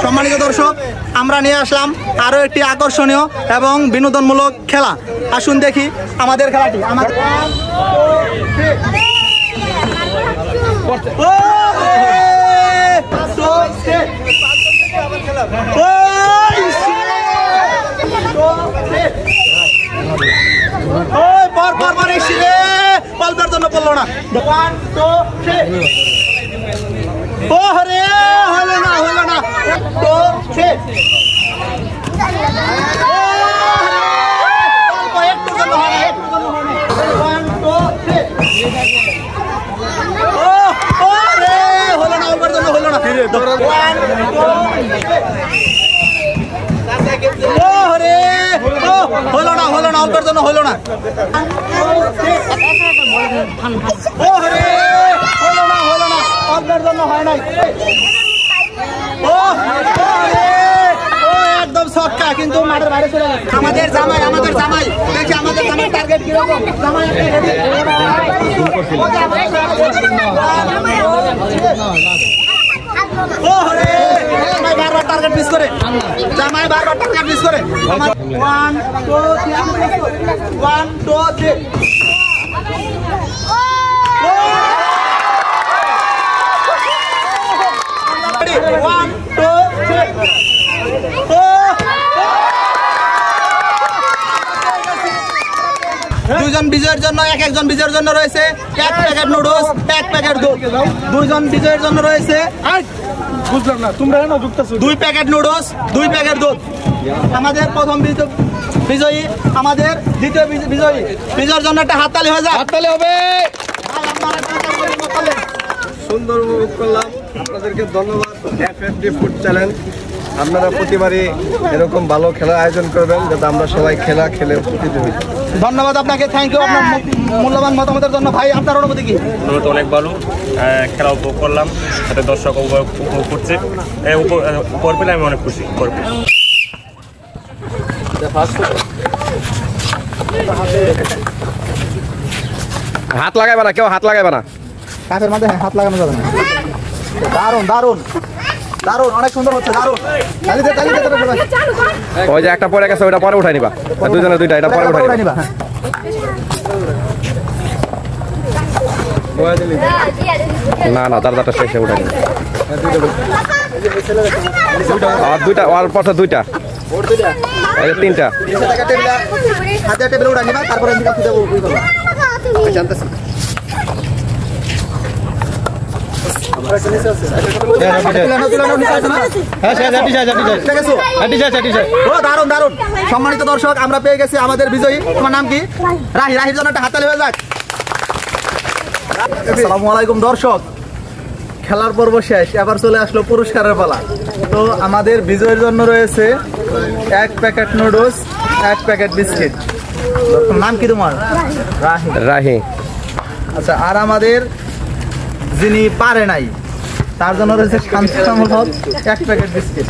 সম্মানিত দর্শক, আমরা নিয়ে আসলাম আরো একটি আকর্ষণীয় এবং বিনোদনমূলক খেলা। আসুন দেখি আমাদের খেলাটি। পাল্টার জন্য বললো না। 1 2 3 ওরে হলো না, হলো না। 2 3 একটু জন্য হয় না, একটু জন্য হয় না। 1 2 3 ওরে হলো না, ওর জন্য হলো না। 1 2 ওরে হলো না, হলো না, ওর জন্য হলো না। ওরে হলো না, হলো না, ওর জন্য হয় নাই। ও একদম ছক্কা, কিন্তু মাঠের বাইরে চলে গেছে। আমাদের জামাই, আমাদের জামাই দেখি আমাদের জামাই টার্গেট কিরকম। জামাই বারবার টার্গেট মিস করে, জামাই বারবার টার্গেট মিস করে। 1 2 3 1 2 3 1 2 3 দুইজন বিজয়ের জন্য একজন বিজয়ের জন্য রয়েছে 1 প্যাকেট নুডলস, 1 প্যাকেট দুধ। দুইজন বিজয়ের জন্য রয়েছে বুঝলাম না তোমরা কেন যুক্তছো 2 প্যাকেট নুডলস, 2 প্যাকেট দুধ। আমাদের প্রথম বিজয়ী, আমাদের দ্বিতীয় বিজয়ী। বিজয়ের জন্য একটা হাততালি হয়ে যায়, হাততালি হবে। সুন্দর উপভোগ করলাম, আপনাদেরকে ধন্যবাদ। FFD ফুড চ্যালেঞ্জ, আপনারা প্রতিবারই এরকম ভালো খেলার আয়োজন করবেন যাতে আমরা সবাই খেলা খেলে উপকৃত হই। ধন্যবাদ আপনাকে, থ্যাংক ইউ আপনার মূল্যবান মতামতের জন্য। ভাই আপনার অনুভূতি কি? অনেক ভালো খেলা উপভোগ করলাম, সাথে দর্শক উপভোগ করছে, উপর পেলে আমি অনেক খুশি। হাত লাগাইবা না, কেউ হাত লাগাইবা না, কাছের মধ্যে হাত লাগানো যাবে না। দারুন দারুন দারুন, অনেক সুন্দর হচ্ছে, দারুন। ওই যে একটা পরে গেছে, ওইটা পরে উঠাই নিবা, দুজনে দুইটা, এটা পরে উঠাই নিবা। না না, তার শেষে উঠাই নিবা। আর দুইটা, আর পরে দুইটা, তিনটা। হাতে টেবিলে উঠাই নিবা, তারপরে জানতেছি। দারুন দারুন। সম্মানিত দর্শক, আমরা পেয়ে গেছি আমাদের বিজয়ী। তোমার নাম কি? রাহি। রাহির জন্য একটা হাততালি হয়ে যাক। আসসালামু আলাইকুম দর্শক, খেলার পর্ব শেষ, এবার চলে আসলো পুরস্কারের পালা। তো আমাদের বিজয়ের জন্য রয়েছে 1 প্যাকেট নুডলস, 1 প্যাকেট বিস্কিট। নাম কি তোমার? রাহি। রাহি। আচ্ছা, আর আমাদের যিনি পারে নাই তার জন্য রয়েছে শামসুল হক, 1 প্যাকেট বিস্কিট।